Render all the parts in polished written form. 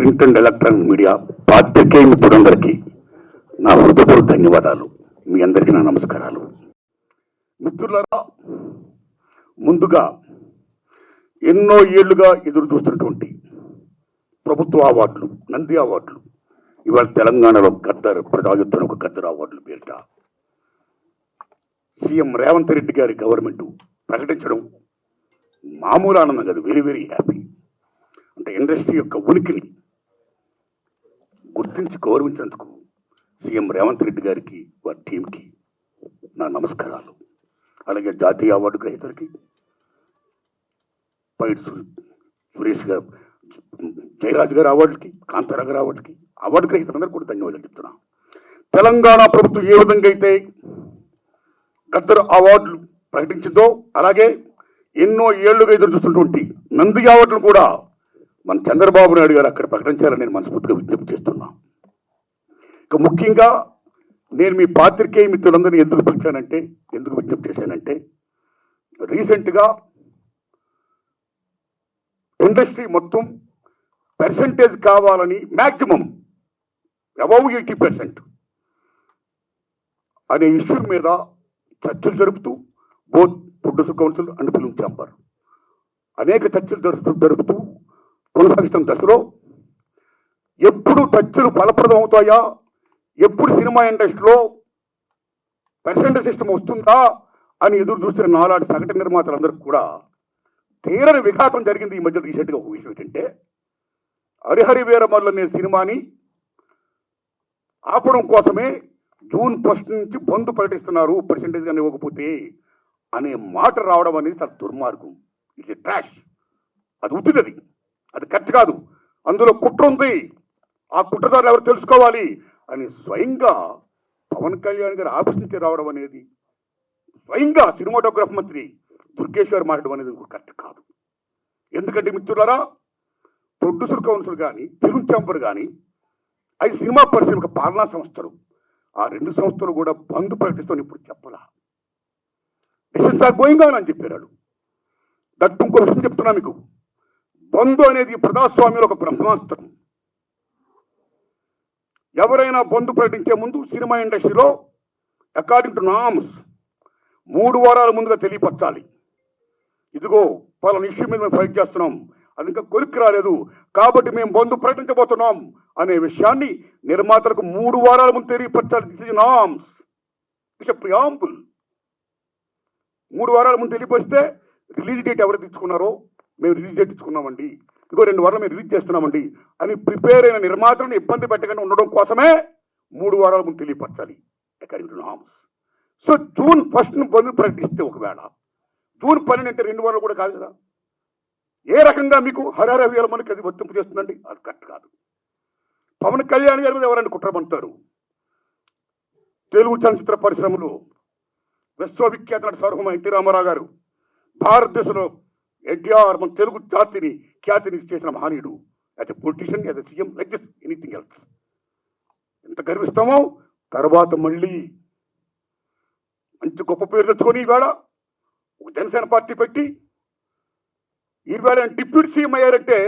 Print and electronic media పాత్రికేయ మిత్రులందరికీ నా హృదయపూర్వక ధన్యవాదాలు. మీ అందరికీ నా నమస్కారాలు. మిత్రులారా, ముందుగా ఎన్నో ఏళ్లుగా ఎదురు చూస్తున్నటువంటి ప్రభుత్వ అవార్డులు, నంది అవార్డులు, ఇవాళ తెలంగాణలో గద్దర్ ప్రజాయుద్ధం ఒక గద్దర్ అవార్డులు పేరిట సీఎం రేవంత్ రెడ్డి గారి గవర్నమెంట్ ప్రకటించడం మామూలు ఆనందం కాదు, వెరీ వెరీ హ్యాపీ. అంటే ఇండస్ట్రీ యొక్క ఉనికిని గుర్తించి గౌరవించినందుకు సీఎం రేవంత్ రెడ్డి గారికి, వారి టీంకి నా నమస్కారాలు. అలాగే జాతీయ అవార్డు గ్రహీతలకి, పైడి సురేష్ గారు, జయరాజ్ గారి అవార్డులకి, కాంతారా గారి అవార్డులకి, అవార్డు గ్రహీతలందరూ కూడా ధన్యవాదాలు చెప్తున్నా. తెలంగాణ ప్రభుత్వం ఏ విధంగా అయితే గద్దర్ అవార్డులు ప్రకటించిందో, అలాగే ఎన్నో ఏళ్లుగా ఎదురు చూస్తున్నటువంటి నంది అవార్డులు కూడా మన చంద్రబాబు నాయుడు గారు అక్కడ ప్రకటించాలని నేను మనస్ఫూర్తిగా విజ్ఞప్తి చేస్తున్నా. ఇక ముఖ్యంగా నేను మీ పాత్రికేయ మిత్రులందరినీ ఎందుకు పిలిచానంటే, ఎందుకు విజ్ఞప్తి చేశానంటే, రీసెంట్గా ఇండస్ట్రీ మొత్తం పర్సంటేజ్ కావాలని మ్యాక్సిమం అబౌవ్ 80% అనే ఇష్యూ మీద చర్చలు జరుపుతూ both producer council and film chamber అనేక చర్చలు జరుపుతూ కొనసాగిస్తున్న దశలో ఎప్పుడు చర్చలు ఫలప్రదం అవుతాయా, ఎప్పుడు సినిమా ఇండస్ట్రీలో పర్సెంటేజ్ సిస్టమ్ వస్తుందా అని ఎదురు చూస్తున్న నాలాంటి సగటు నిర్మాతలందరికీ కూడా తీరని విఘాతం జరిగింది. ఈ మధ్య రీసెంట్గా ఒక విషయం ఏంటంటే, హరిహరి వీరమల్లు అనే సినిమాని ఆపడం కోసమే జూన్ 1 నుంచి బంద్ ప్రకటిస్తున్నారు, పర్సెంటేజ్ కానీ ఇవ్వకపోతే అనే మాట రావడం అనేది చాలా దుర్మార్గం. It's a trash. అది ఉత్తిది, అది కరెక్ట్ కాదు, అందులో కుట్ర ఉంది, ఆ కుట్రదారులు ఎవరు తెలుసుకోవాలి అని స్వయంగా పవన్ కళ్యాణ్ గారు ఆఫీస్ నుంచి రావడం అనేది, స్వయంగా సినిమాటోగ్రఫీ మంత్రి దుర్గేష్ గారు మాట్లాడడం అనేది కరెక్ట్ కాదు. ఎందుకంటే మిత్రులారా, ప్రొడ్యూసర్ కౌన్సిల్ కానీ, ఫిల్మ్ ఛాంబర్ కానీ, అవి సినిమా పరిశ్రమ పాలనా సంస్థలు, ఆ రెండు సంస్థలు కూడా బంద్ ప్రకటిస్తాను ఇప్పుడు చెప్పలా. డిసిషన్స్ ఆర్ గోయింగ్ ఆన్ అని చెప్పారు. దట్ ఇంకో విషయం చెప్తున్నా మీకు, బంద్ అనేది ప్రజాస్వామ్యంలో ఒక బ్రహ్మాస్త్రం. ఎవరైనా బంద్ ప్రకటించే ముందు సినిమా ఇండస్ట్రీలో అకార్డింగ్ టు నామ్స్ 3 వారాల ముందుగా తెలియపరచాలి. ఇదిగో పలానా ఇష్యూ మీద మేము ఫైట్ చేస్తున్నాం, అది ఇంకా కొలిక్కి రాలేదు కాబట్టి మేము బంద్ ప్రకటించబోతున్నాం అనే విషయాన్ని నిర్మాతలకు 3 వారాల ముందు తెలియపరచాలి. This is norms, it's a preamble. 3 వారాల ముందు తెలియపరిస్తే రిలీజ్ డేట్ ఎవరు తెచ్చుకున్నారో, మేము రిలీజ్ డేట్ ఇచ్చుకున్నామండి, ఇంకో 2 వారాలు మేము రిలీజ్ చేస్తున్నామండి అని ప్రిపేర్ అయిన నిర్మాతలను ఇబ్బంది పెట్టకుండా ఉండడం కోసమే 3 వారాల ముందు తెలియపరచాలి according to norms. So June 1 bandh ప్రకటిస్తే, ఒకవేళ జూన్ 12 అంటే 2 వారాలు కూడా కాదు కదా, ఏ రకంగా మీకు హరిహర వీరమల్లుకి అది వర్తింపు చేస్తుందండి? అది కరెక్ట్ కాదు. పవన్ కళ్యాణ్ గారి మీద ఎవరైనా కుట్రమంటారు? తెలుగు చలనచిత్ర పరిశ్రమలో విశ్వవిఖ్యాత నట సార్వభౌమ ఎన్టీ రామారావు గారు భారతదేశంలో ఎన్టీఆర్ మన తెలుగు జాతిని ఖ్యాతిని చేసిన మహనీయుడు. As a politician, as a CM, like this anything else. ఎంత గర్విస్తామో. తర్వాత మళ్ళీ మంచి గొప్ప పేరు తెచ్చుకొని ఈవేళ ఒక జనసేన పార్టీ పెట్టి ఈవేళ డిప్యూటీ సీఎం అయ్యారంటే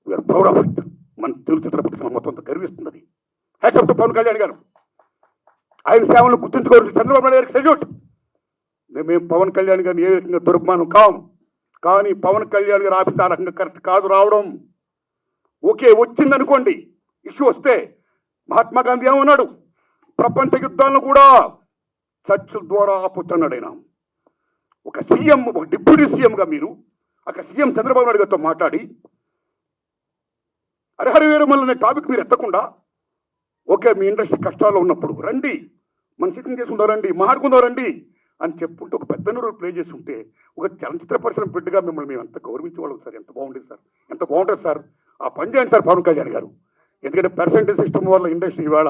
వీఆర్ ప్రౌడ్ ఆఫ్ ఇట్. మన తెలుగు చిత్ర పరిశ్రమ మొత్తం అంతా గర్విస్తున్నది. Hats off to Pawan Kalyan garu. ఆయన సేవలను గుర్తుంచుకోవాలి. చంద్రబాబు నాయుడు గారికి సెల్యూట్. మేము పవన్ కళ్యాణ్ గారిని ఏ రకంగా దుర్మానం కాం, కానీ పవన్ కళ్యాణ్ గారు ఆఫీస్ ఆ రకంగా కరెక్ట్ కాదు రావడం. ఓకే, వచ్చిందనుకోండి, ఇష్యూ వస్తే మహాత్మా గాంధీ ఏమన్నాడు? ప్రపంచ యుద్ధాలను కూడా చర్చల ద్వారా ఆపుతున్నాడు ఆయన. ఒక సీఎం, ఒక డిప్యూటీ సీఎంగా మీరు అక్కడ సీఎం చంద్రబాబు నాయుడు గారితో మాట్లాడి హరిహర వీరమల్లు అనే టాపిక్ మీరు ఎత్తకుండా, ఓకే మీ ఇండస్ట్రీ కష్టాల్లో ఉన్నప్పుడు రండి, మన సిట్టింగ్ చేసుకుంటాం రండి, మాట్లాడుకుందాం రండి అని చెప్పుకుంటూ ఒక పెద్ద రోల్ ప్లే చేసి ఉంటే, ఒక చలనచిత్ర పరిశ్రమ బిడ్డగా మిమ్మల్ని మేము ఎంత గౌరవించేవాళ్ళం సార్. ఎంత బాగుండేది సార్, ఎంత బాగుంటుంది సార్. ఆ పని చేయండి సార్ పవన్ కళ్యాణ్ గారు. ఎందుకంటే పర్సెంటేజ్ సిస్టమ్ వల్ల ఇండస్ట్రీ ఇవాళ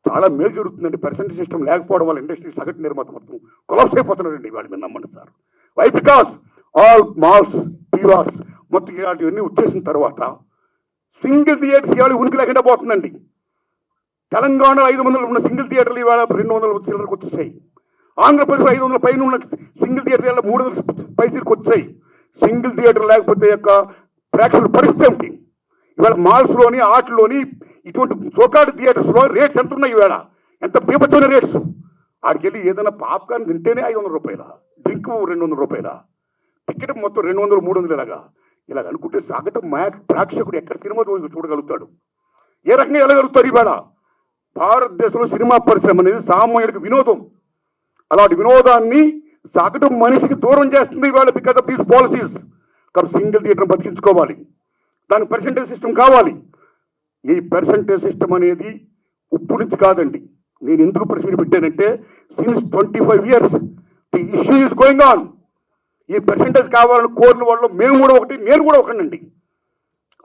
చాలా మేలు జరుగుతుందండి. పర్సెంటేజ్ సిస్టమ్ లేకపోవడం వల్ల ఇండస్ట్రీ సగటు నిర్మాత మొత్తం కొలాప్స్ అయిపోతున్నారండి ఇవాళ. మీరు నమ్మండి sir. Why? Because all malls, PVRs మొత్తం ఇలాంటివన్నీ వచ్చేసిన తర్వాత సింగిల్ థియేటర్స్ ఇవాళ ఉనికి లేకుండా పోతుందండి. తెలంగాణ 500 ఉన్న సింగిల్ థియేటర్లు ఇవాళ 200 చిల్లరకు వచ్చేసాయి. ఆంధ్రప్రదేశ్ 500 పైన ఉన్న సింగిల్ థియేటర్ 300 పైసలకు వచ్చాయి. సింగిల్ థియేటర్ లేకపోతే యొక్క ప్రేక్షకుల పరిస్థితి ఏమిటి? ఇవాళ మాల్స్లోని ఆటల్లోని ఇటువంటి సోకాడు థియేటర్స్లో రేట్స్ ఎంత ఉన్నాయి ఇవాళ, ఎంత పీపచ్చమైన రేట్స్. ఆడికి వెళ్ళి ఏదైనా పాప్కార్న్ తింటేనే 500 రూపాయల, డ్రింక్ 200 రూపాయల, టికెట్ మొత్తం 200, 300 ఇలాగ అనుకుంటే సగటు ప్రేక్షకుడు ఎక్కడ సినిమా చూడగలుగుతాడు? ఏ రకంగా వెళ్ళగలుగుతారు? ఇవాళ భారతదేశంలో సినిమా పరిశ్రమ అనేది సామాన్యుడికి వినోదం. అలాంటి వినోదాన్ని సగటు మనిషికి దూరం చేస్తుంది ఇవాళ బికాస్ ఆఫ్ దీస్ పాలసీస్. కాబట్టి సింగిల్ థియేటర్ బతికించుకోవాలి, దానికి పర్సెంటేజ్ సిస్టమ్ కావాలి. ఈ పర్సెంటేజ్ సిస్టమ్ అనేది ఇప్పుడు నుంచి కాదండి. నేను ఎందుకు ప్రశ్న పెట్టానంటే since 25 years the issue is going on. ఈ పర్సెంటేజ్ కావాలని కోరిన వాళ్ళు మేము కూడా ఒకటి, నేను కూడా ఒకటండి.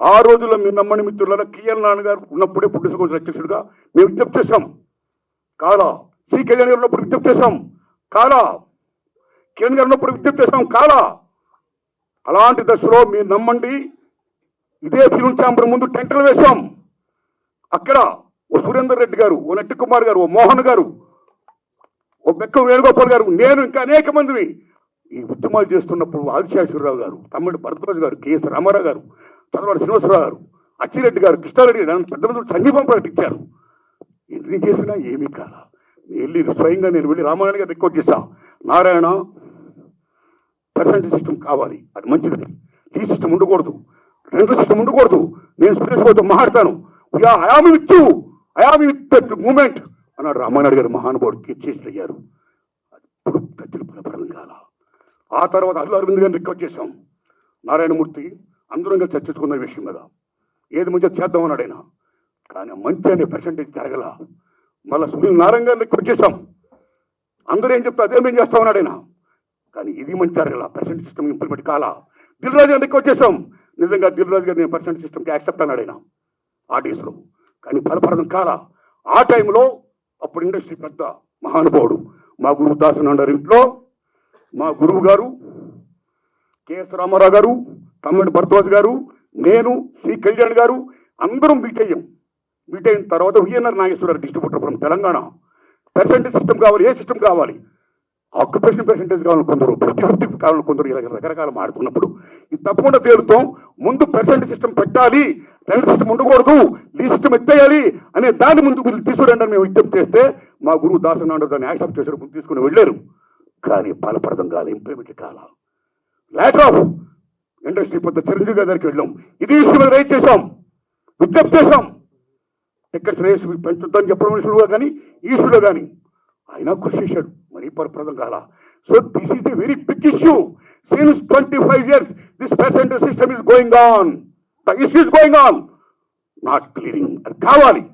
ఆ రోజుల్లో మీరు నమ్మని మిత్రుల కిఎల్ నాన్నగారు ఉన్నప్పుడే పుట్టిన కౌన్సిల్ అధ్యక్షుడిగా మేము విజ్ఞప్తి చేశాం కాలా, సి కళ్యాణ్ గారు ఉన్నప్పుడు విజ్ఞప్తి చేశాం కాలా, కిరణ్ గారు ఉన్నప్పుడు విజ్ఞప్తి చేశాం కాలా. అలాంటి దశలో మీరు నమ్మండి, ఇదే ఫిల్మ్ ఛాంబర్ ముందు టెంటలు వేశాం. అక్కడ ఓ సురేందర్ రెడ్డి గారు, ఓ నట్టి కుమార్ గారు, ఓ మోహన్ గారు, ఓ బెక్కం వేణుగోపాల్ గారు, నేను ఇంకా అనేక మందిని ఈ ఉద్యమాలు చేస్తున్నప్పుడు ఆదిశేషవరరావు గారు, తమ్ముడు భరద్వాజ్ గారు, కెఎస్ రామారావు గారు, చంద్రబాబు శ్రీనివాసరావు గారు, అచ్చిరెడ్డి గారు, కృష్ణారెడ్డి గారు పెద్ద మంది సంఘీపం ప్రకటించారు. ఎన్ని చేసినా ఏమీ కాల. స్వయంగా నేను వెళ్ళి రామారాయణ గారు రిక్వెస్ట్ చేశాను, నారాయణ పర్సెంటేజ్ సిస్టమ్ కావాలి, అది మంచిది, ఈ సిస్టమ్ ఉండకూడదు, రెండు సిస్టమ్ ఉండకూడదు, నేను స్పీచ్ పోతే మాట్లాడతాను, I am with you, I am with that moment అన్నాడు రామారాయణ గారు. మహానుభావుడు చేసి అయ్యారు. అప్పుడు తచ్చులు ఫలపరం కాల. ఆ తర్వాత అల్లు అరవింద్ గారిని రిక్వెస్ట్ చేశాం, నారాయణమూర్తి అందరం కలిసి చర్చించుకున్న విషయం మీద ఏది మంచిగా చేద్దామన్నాడు ఆయన. కానీ మంచి అనే పర్సెంటేజ్ జరగల. మళ్ళీ సునీల్ నారాయణ గారిని రిక్వెస్ట్ చేశాం, అందరూ ఏం చెప్తా అదే మేము చేస్తామన్నాడు ఆయన. కానీ ఇది మంచి జరగల, పర్సెంటేజ్ సిస్టమ్ ఇంప్లిమెంట్ కాలా. దిల్ రాజు గారిని రిక్వెస్ట్ చేశాం, నిజంగా దిల్ రాజు గారు నేను పర్సెంటేజ్ సిస్టమ్కి యాక్సెప్ట్ అన్నాడు ఆయన ఆర్టీస్లో. కానీ ఫలపడడం కాలా. ఆ టైంలో అప్పుడు ఇండస్ట్రీ పెద్ద మహానుభావుడు మా గురువు దాసనాండారు ఇంట్లో మా గురువు గారు కెఎస్ రామారావు గారు, తమ్ముడు భరద్వాజ్ గారు, నేను, సి కళ్యాణ్ గారు అందరం మీట్ అయ్యాం. మీట్ అయిన తర్వాత VNR Nageswara Rao distributor from Telangana, percentage system కావాలి, ఏ సిస్టమ్ కావాలి, ఆక్యుపేషన్ పర్సెంటేజ్ కావాలని కొందరు, 50-50 కావాలని కొందరు, ఇలా రకరకాలు మాడుతున్నప్పుడు ఇది తప్పకుండా తేలుతాం. ముందు పర్సెంటేజ్ సిస్టమ్ పెట్టాలి, రెండు సిస్టమ్ ఉండకూడదు, ఈ సిస్టమ్ ఎత్తేయాలి అనే దాని ముందు మీరు తీసుకురండి అని మేము విజ్ఞప్తి చేస్తే మా గురువు దాసనాండ దాన్ని యాక్సెప్ట్ చేశారు, ముందు తీసుకుని వెళ్ళారు. కానీ ఫలప్రదం కాల, ఇంప్లిమెంట్ కాల. ల్యాక్ ఆఫ్ ఇండస్ట్రీ పెద్ద చిరంజీవి గారి దగ్గరికి వెళ్ళాం, ఇది ఇష్యూ రైట్ చేశాం, విజ్ఞప్తి చేశాం, టికెట్స్ రేస్ పెంచుద్దని చెప్పడం ఇష్యూగా కానీ ఈ ఇష్యూలో కానీ ఆయన కృషి చేశాడు, మరీ ఫలప్రదం కాల. So this is a very big issue. Since 25 years this percentage system is going on, the issue is going on, not clearing. అది కావాలి.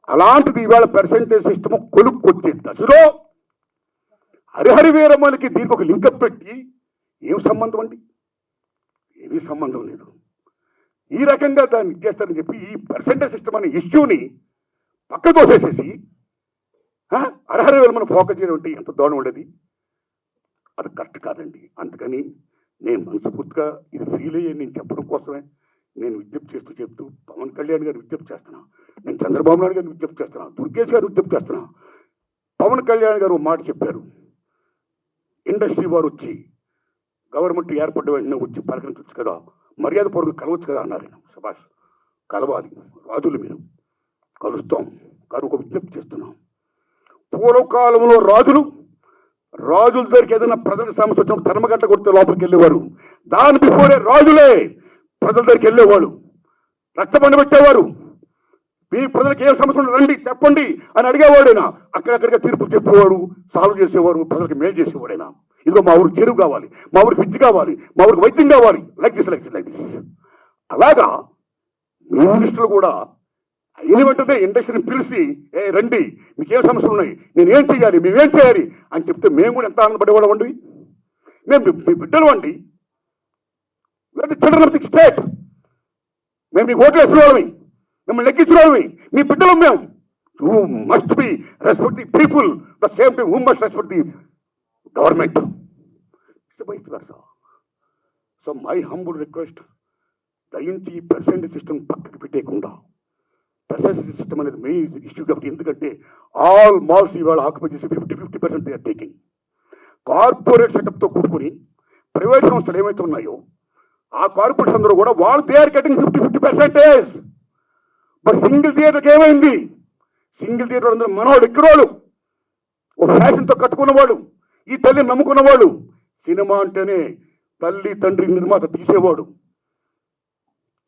అలాంటిది ఇవాళ పర్సెంటేజ్ సిస్టమ్ కొలుక్కొచ్చే దశలో హరిహరి వీరమ్మలకి దీనికి ఒక లింకప్ పెట్టి ఏం సంబంధం అండి? ఏమీ సంబంధం లేదు. ఈ రకంగా దాన్ని ఇచ్చేస్తారని చెప్పి ఈ పర్సెంటేజ్ సిస్టమ్ అనే ఇష్యూని పక్క తోసేసేసి హరిహరి వీరమ్మను ఫోకస్ చేయడం అంటే ఎంత దారుణం ఉండేది. అది కరెక్ట్ కాదండి. అందుకని నేను మనస్ఫూర్తిగా ఇది ఫీల్ అయ్యే నేను చెప్పడం కోసమే నేను విజ్ఞప్తి చెప్తూ పవన్ కళ్యాణ్ గారిని విజ్ఞప్తి చేస్తున్నా, నేను చంద్రబాబు నాయుడు గారిని విజ్ఞప్తి చేస్తున్నా, దుర్గేష్ గారిని విజ్ఞప్తి చేస్తున్నా. పవన్ కళ్యాణ్ గారు మాట చెప్పారు, ఇండస్ట్రీ వారు వచ్చి గవర్నమెంట్ ఏర్పడ్డ వెంటనే వచ్చి పలకరించవచ్చు కదా, మర్యాద పూర్వకంగా కలవచ్చు కదా అన్నారు. సుభాష్ కలవాలి, రాజులు మీరు కలుస్తాం. కానీ ఒక విజ్ఞప్తి చేస్తున్నాం, పూర్వకాలంలో రాజుల దగ్గరికి ఏదైనా ప్రజల సమస్య వచ్చినప్పుడు ధర్మగంట కొడితే లోపలికి వెళ్ళేవారు. దాని బిఫోరే రాజులే ప్రజల దగ్గరికి వెళ్ళేవాడు, రక్తబండ పెట్టేవారు. మీ ప్రజలకు ఏ సమస్య రండి చెప్పండి అని అడిగేవాడైనా అక్కడక్కడిగా తీర్పు చెప్పేవాడు, సాల్వ్ చేసేవారు, ప్రజలకు మేలు చేసేవాడైనా. ఇదిగో మా ఊరికి చెరువు కావాలి, మా ఊరికి విద్య కావాలి, మా ఊరికి వైద్యం కావాలి, లైక్ దిస్. అలాగా మినిస్టర్లు కూడా అయిన వెంటనే ఇండస్ట్రీని పిలిచి రండి మీకేం సమస్యలు ఉన్నాయి, నేనేం చేయాలి, మేమేం చేయాలి అని చెప్తే మేము కూడా ఎంత ఆనందపడేవాళ్ళం అండి. మేము మీ బిడ్డలు అండి, చిల్డ్రన్ ఆఫ్ ది స్టేట్, మేము మీకు ఓట్లు వేసిన వాళ్ళమి, మిమ్మల్ని లెక్కించిన వాళ్ళమి, మీ బిడ్డలు మేము. You must be respect the people the same time who must respect the government. So my humble request, దయించి పర్సెంటేజ్ సిస్టమ్ పక్కకి పెట్టేయకుండా, పర్సెంటేజ్ సిస్టమ్ అనేది మెయిన్ ఇష్యూ కాబట్టి. ఎందుకంటే ఆల్ మాల్స్ ఇవాళ ఆక్యుపై చేసి 50% దే ఆర్ టేకింగ్. కార్పొరేట్ సెటప్తో కూడుకుని ప్రైవేట్ సంస్థలు ఏమైతే ఉన్నాయో ఆ కార్పొరేట్స్ అందరూ కూడా వాళ్ళు దే ఆర్ గెటింగ్ 50% మరి సింగిల్ థియేటర్కి ఏమైంది? సింగిల్ థియేటర్ అందరూ మనవాడు ఎక్కడోళ్ళు, ఓ ఫ్యాషన్తో కట్టుకున్నవాడు, ఈ తల్లిని నమ్ముకున్నవాడు. సినిమా అంటేనే తల్లి తండ్రి నిర్మాత తీసేవాడు,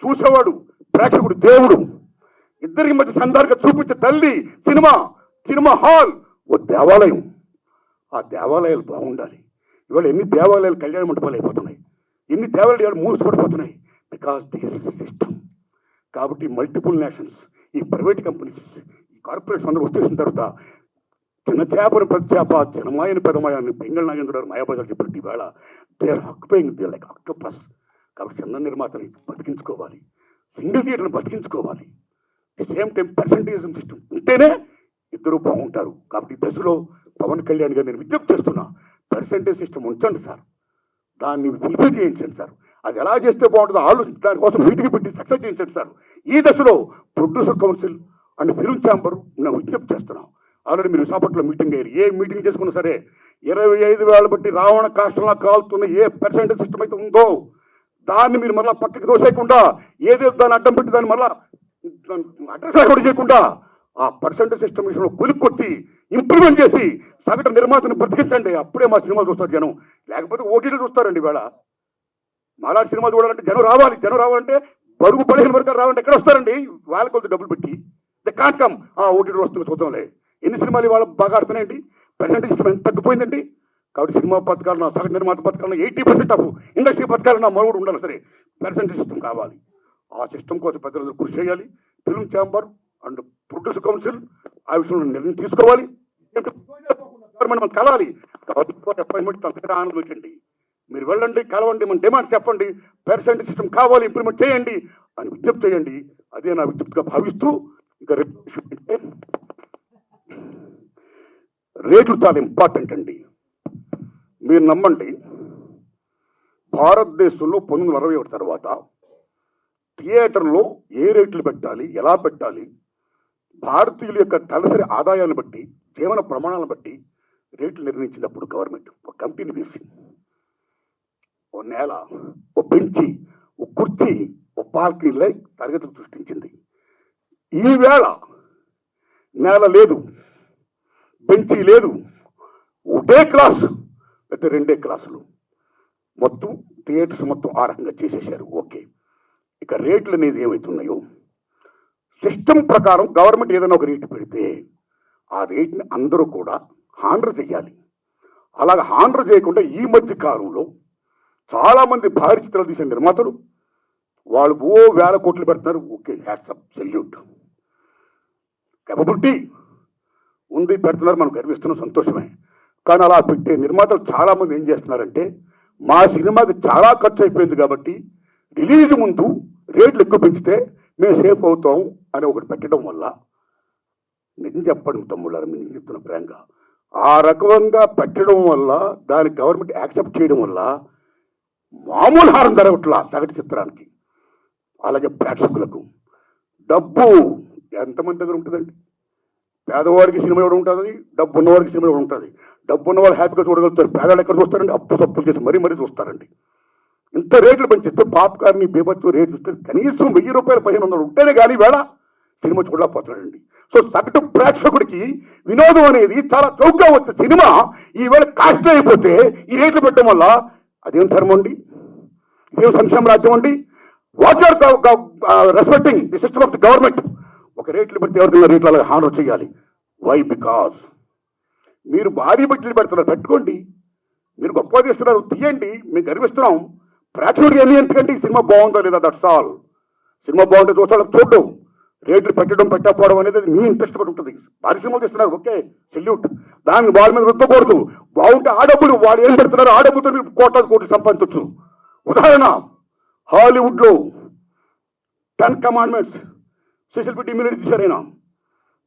చూసేవాడు ప్రేక్షకుడు దేవుడు. ఇద్దరికి మధ్య సందర్గా చూపించే తల్లి సినిమా, సినిమా హాల్ ఓ దేవాలయం. ఆ దేవాలయాలు బాగుండాలి. ఇవాళ ఎన్ని దేవాలయాలు కళ్యాణ మండపాలు అయిపోతున్నాయి, ఎన్ని దేవాలయాలు మూసిపడిపోతున్నాయి. Because this system. కాబట్టి మల్టిపుల్ నేషన్స్, ఈ ప్రైవేట్ కంపెనీస్, ఈ కార్పొరేట్స్ అందరూ వచ్చేసిన తర్వాత చిన్న చేపను పెద్ద చేప, చిన్నమాయని పెదమాయాన్ని పింగళ నాగేంద్ర గారు మాయాబజార్ చెప్పినట్టు ఈవేళ they are occupying they like octopus. కాబట్టి చిన్న నిర్మాతని బతికించుకోవాలి, సింగిల్ థియేటర్ని బతికించుకోవాలి. సేమ్ టైం పర్సంటేజ్ సిస్టమ్ ఉంటేనే ఇద్దరు బాగుంటారు. కాబట్టి ఈ దశలో పవన్ కళ్యాణ్ గారు నేను విజ్ఞప్తి చేస్తున్నా, పర్సంటేజ్ సిస్టమ్ ఉంచండి సార్, దాన్ని ఫుల్ఫిల్ చేయించండి సార్. అది ఎలా చేస్తే బాగుంటుందో ఆలోచించి దానికోసం మీటింగ్ పెట్టి సక్సెస్ చేయించండి సార్. ఈ దశలో producer council and film chamber నేను విజ్ఞప్తి చేస్తున్నాం. ఆల్రెడీ మీరు విశాఖపట్నంలో మీటింగ్ అయ్యారు. ఏ మీటింగ్ చేసుకున్నా సరే 25,000 బట్టి రావణ కాష్టంలా కాలుతున్న ఏ పర్సెంటేజ్ సిస్టమ్ అయితే ఉందో దాన్ని మీరు మళ్ళీ పక్కకి దోసేయకుండా, ఏదో దాన్ని అడ్డం పెట్టి దాన్ని మళ్ళీ అడ్రస్ కూడా చేయకుండా ఆ పర్సెంటేజ్ సిస్టమ్ విషయంలో కొలిక్కొట్టి ఇంప్లిమెంట్ చేసి సగటు నిర్మాతను బ్రతికించండి. అప్పుడే మా సినిమాలు చూస్తారు జనం, లేకపోతే ఓటీలు చూస్తారండి. వేళ మాలాంటి సినిమాలు చూడాలంటే జనం రావాలి. జనం రావాలంటే బరుగు పదిహేను వర్గాలు రావాలంటే ఎక్కడ వస్తారండి? వాళ్ళ కొద్ది డబ్బులు పెట్టి ద కాంట్ కమ్. ఆ ఓటీలు వస్తుంది చూద్దాంలే. ఎన్ని సినిమాలు ఇవాళ బాగా ఆడుతున్నాయండి? పర్సెంటేజ్ సిస్టమ్ ఎంత తగ్గిపోయిందండి. కాబట్టి సినిమా పథకాలు, నా సగటు నిర్మాత పథకాలను 80% ఆఫ్ ఇండస్ట్రీ పథకాలు నా మరుగుడు ఉండాలి. సరే, పర్సెంటేజ్ సిస్టమ్ కావాలి. ఆ సిస్టమ్ కోసం పెద్దలు కృషి చేయాలి. Film chamber and producer council ఆ విషయంలో నిర్ణయం తీసుకోవాలి. గవర్నమెంట్ కలవాలి. అపాయింట్మెంట్ ఆనందం పెట్టండి. మీరు వెళ్ళండి, కలవండి, మన డిమాండ్ చెప్పండి. పర్సెంటేజ్ సిస్టమ్ కావాలి, ఇంప్లిమెంట్ చేయండి అని విజ్ఞప్తి చేయండి. అదే నా విజ్ఞప్తిగా భావిస్తూ ఇక రేట్లు చాలా ఇంపార్టెంట్ అండి. మీరు నమ్మండి, భారతదేశంలో 1961 తర్వాత థియేటర్లో ఏ రేట్లు పెట్టాలి, ఎలా పెట్టాలి, భారతీయుల యొక్క తలసరి ఆదాయాన్ని బట్టి, జీవన ప్రమాణాలను బట్టి రేట్లు నిర్ణయించినప్పుడు గవర్నమెంట్ ఒక కంపెనీ వేసి ఓ నేల, ఓ బెంచి, ఓ కుర్చీ, ఓ పార్కింగ్లై తరగతులు సృష్టించింది. ఈవేళ నేల లేదు, బెంచీ లేదు, ఒకటే క్లాసు లేకపోతే 2 క్లాసులు, మొత్తం థియేటర్స్ మొత్తం ఆ రకంగా చేసేసారు. ఓకే, ఇక రేట్లు అనేది ఏమవుతున్నాయో సిస్టమ్ ప్రకారం గవర్నమెంట్ ఏదైనా ఒక రేటు పెడితే ఆ రేట్ని అందరూ కూడా హాండర్ చేయాలి. అలాగ హాండర్ చేయకుండా ఈ మధ్య కాలంలో చాలామంది భారీ చిత్రాలు తీసే నిర్మాతలు వాళ్ళు ఓ 1000 కోట్లు పెడుతున్నారు. ఓకే, హ్యాట్సప్, సెల్యూట్, కేపబిలిటీ ఉంది, పెడుతున్నారు, మనం గర్విస్తున్నాం, సంతోషమే. కానీ అలా పెట్టే నిర్మాతలు చాలామంది ఏం చేస్తున్నారంటే, మా సినిమాకి చాలా ఖర్చు అయిపోయింది కాబట్టి రిలీజ్ ముందు రేట్లు ఎక్కువ పెంచితే మేము సేఫ్ అవుతాం అని ఒకటి పెట్టడం వల్ల, నిజం చెప్పండి తమ్ముళ్ళారు, నేను చెప్తున్న ప్రేంగా, ఆ రకంగా పెట్టడం వల్ల, దానికి గవర్నమెంట్ యాక్సెప్ట్ చేయడం వల్ల మామూలు హారం జరగట్లా సగటు చిత్రానికి. అలాగే ప్రేక్షకులకు డబ్బు ఎంతమంది దగ్గర ఉంటుందండి? పేదవాడికి సినిమా ఎవరు ఉంటుంది, డబ్బు ఉన్నవాడికి సినిమా ఎవరు ఉంటుంది. డబ్బు ఉన్నవాళ్ళు హ్యాపీగా చూడగలుగుతారు, పేదవాళ్ళు ఎక్కడ చూస్తారండి? అప్పు సప్పులు చేసి మరీ చూస్తారండి. ఇంత రేట్లు పెంచిస్తే పాప్కార్న్ బీభత్సం రేట్లు చూస్తే కనీసం 1000 రూపాయలు 1500 ఉంటేనే కానీ వేళ సినిమా చూడలేకపోతున్నాడండి. సో సగటు ప్రేక్షకుడికి వినోదం అనేది చాలా చౌకగా వచ్చే సినిమా ఈవేళ కాస్ట్ అయిపోతే ఈ రేట్లు పెట్టడం వల్ల అదేం ధర్మం అండి? ఇదేం సంక్షేమ రాజ్యం అండి? What are respecting the system of the government? ఒక రేట్లు పెడితే ఎవరికైనా రేట్లు అలా హానర్ చేయాలి. వై? బికాస్ మీరు భారీ బట్టలు పెడుతున్నారు, పెట్టుకోండి. మీరు గొప్ప చేస్తున్నారు, తీయండి, మేము గర్విస్తున్నాం. ప్రేక్షకుడికి ఎన్ని ఎందుకంటే సినిమా బాగుందో లేదా, దట్స్ ఆల్. సినిమా బాగుంటే చూస్తాడు, చూడడం. రేట్లు పెట్టడం పెట్టకపోవడం అనేది మీ ఇంట్రెస్ట్ పడి ఉంటుంది. భారీ సినిమాలు తీస్తున్నారు, ఓకే, సెల్యూట్. దాన్ని వాళ్ళ మీద రుద్దకూడదు. బాగుంటే ఆ డబ్బులు వాళ్ళు ఏం పెడుతున్నారు, ఆ డబ్బుతో మీరు కోట్లు సంపాదించవచ్చు. ఉదాహరణ, హాలీవుడ్లో 10 కమాండ్మెంట్స్ స్పెషల్ పెట్టి ఇమ్యూనిటీ తీశాడైనా,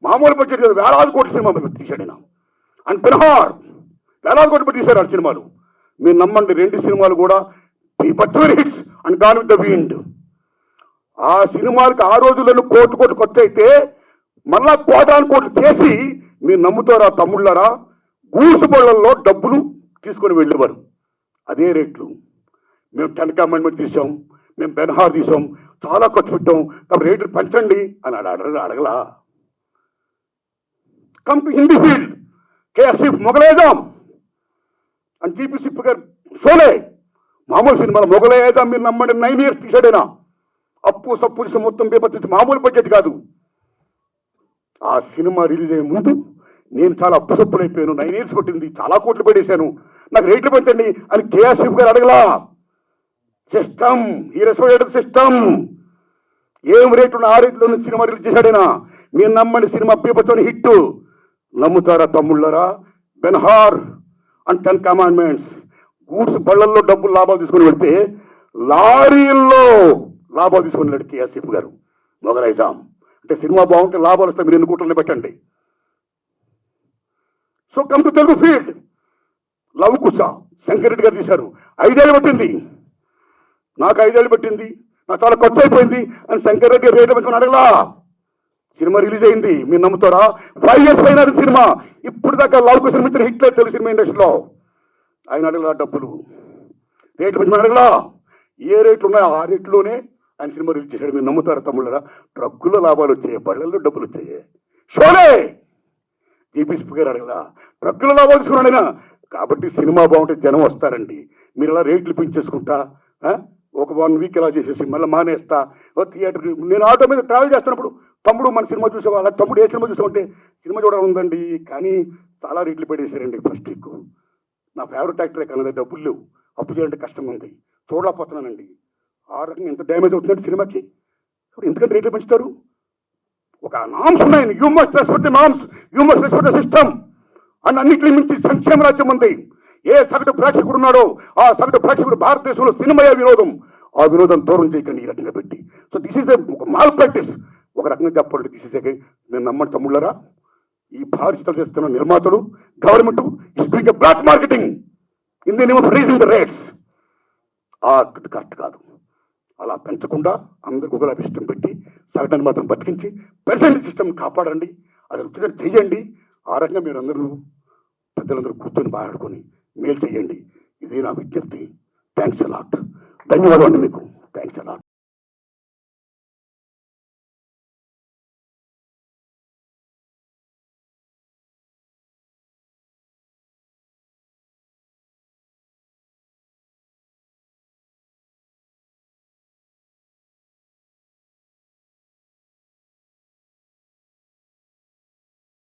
మామూలు బడ్జెట్ కదా, వేలాది కోట్ల సినిమా తీశాడైనా. అండ్ పెన్హార్ వేలాది కోట్లు పెట్టి తీశారు ఆ సినిమాలు. మీరు నమ్మండి, 2 సినిమాలు కూడా బీభత్సమైన hits. And gone with the wind, ఆ సినిమాలకి ఆ రోజుల్లో కోట్లు ఖర్చు అయితే మళ్ళా కోట్లు చేసి, మీరు నమ్ముతారా తమ్ముళ్ళారా, గూసుబళ్ళల్లో డబ్బులు తీసుకొని వెళ్ళేవారు. అదే రేట్లు. మేము 10 కమాండ్మెంట్ తీసాం, మేము బెన్హార్ తీసాం, చాలా ఖర్చు పెట్టాం కాబట్టి రేట్లు పెంచండి అని అడగలా. కమ్ టు హిందీ ఫీల్డ్, కేఎస్ఎఫ్ మొగలేదాం అని జీపీ సిప్ గారు షోలే మామూలు సినిమాలో మొగలేదాం మీరు నమ్మండి 9 years తీసాడైనా అప్పు సప్పు చేసి మొత్తం పేపర్ మామూలు బడ్జెట్ కాదు. ఆ సినిమా రిలీజ్ అయ్యే ముందు నేను చాలా అప్పు సప్పులు అయిపోయాను, 9 years కొట్టింది, చాలా కోట్లు పడేశాను, నాకు రేట్లు పెంచండి అని కేఎస్ఎఫ్ గారు అడగలా. సిస్టమ్, ఈ రెస్పెక్టెడ్ సిస్టమ్, ఏం రేటు ఉన్న ఆ రేట్లో సినిమా రిలీజ్ చేశాడైనా మీరు నమ్మండి సినిమా పేపర్తో హిట్. నమ్ముతారా తమ్ముళ్ళరా? బెన్హార్ అండ్ 10 Commandments గూడ్స్ బళ్ళల్లో డబ్బులు లాభాలు తీసుకుని పెడితే లారీల్లో లాభాలు తీసుకుని వెళ్ళాడు కేఎస్ఎఫ్ గారు. మొగలైజాం అంటే సినిమా బాగుంటే లాభాలు వస్తే మీరు ఎన్ని కోట్లని పెట్టండి. So come to Telugu field, Lava Kusa Shankar Reddy గారు తీశారు, 5 ఏళ్ళు పట్టింది, నాకు 5 ఏళ్ళు పట్టింది, నాకు చాలా ఖర్చు అయిపోయింది అని శంకర్ రెడ్డి రేటు పెట్టుకుని అడగలా. సినిమా రిలీజ్ అయింది, మీరు నమ్ముతారా? 5 years పైన సినిమా, ఇప్పుడు దాకా లవ్ కుశ మిత్ర హిట్ లేదు తెలుగు సినిమా ఇండస్ట్రీలో. ఆయన అడగలా డబ్బులు, రేట్లు పెంచమని అడగలా. ఏ రేట్లు ఉన్నాయో ఆ రేట్లోనే ఆయన సినిమా రిలీజ్ చేశాడు. మీరు నమ్ముతారా తమ్ముళ్ళరా? ట్రక్కులో లాభాలు వచ్చాయి, బళ్ళల్లో డబ్బులు వచ్చాయి. షోలే జీపీసీ గారు అడగలా, ట్రక్కులో లాభాలు తీసుకున్నాడైనా. కాబట్టి సినిమా బాగుంటే జనం వస్తారండి. మీరు ఇలా రేట్లు పెంచేసుకుంటా ఒక 1 week ఇలా చేసేసి మళ్ళీ మానేస్తా థియేటర్. నేను ఆటో మీద ట్రావెల్ చేస్తున్నప్పుడు తమ్ముడు మన సినిమా చూసేవాళ్ళ, తమ్ముడు ఏ సినిమా చూసామంటే సినిమా చూడాలి ఉందండి కానీ చాలా రేట్లు పెట్టేశారండి ఫస్ట్ వీక్. నా ఫేవరెట్ యాక్టరే కానీ డబ్బులు లేవు, అప్పు చేయాలంటే కష్టంగా ఉంది, చూడలేకపోతున్నానండి. ఆ రకంగా ఎంత డ్యామేజ్ అవుతుందంటే సినిమాకి. ఇప్పుడు ఎందుకంటే రేట్లు పెంచుతారు? ఒక నామ్స్ ఉన్నాయి, you must respect the norms, you must respect the system. And అన్నింటి మించి సంక్షేమ రాజ్యం ఉంది. ఏ సగటు ప్రేక్షకుడు ఉన్నాడో ఆ సగటు ప్రేక్షకుడు భారతదేశంలో సినిమాయే వినోదం. ఆ వినోదం దూరం చేయకండి ఈ రకంగా పెట్టి. సో దిస్ ఈజ్ ఒక మాల్ ప్రాక్టీస్. ఒక రకంగా చెప్పాలంటే దిస్ ఈజ్ నేను నమ్మని తమ్ముళ్ళరా, ఈ భారతీయులు చేస్తున్న నిర్మాతలు government is doing black marketing in the name of raising the rates. Correct కాదు. అలా పెంచకుండా అందరికి ఒకలా ఇష్టం పెట్టి సగటాన్ని మాత్రం బతికించి ప్రెసెంట్ సిస్టమ్ కాపాడండి, అది రుచిగా చెయ్యండి. ఆ రకంగా మీరు అందరూ పెద్దలందరూ కూర్చొని మాట్లాడుకొని మేలు చేయండి. ఇది నా విజ్ఞప్తి. Thanks a lot. ధన్యవాదాలు మీకు. Thanks a lot.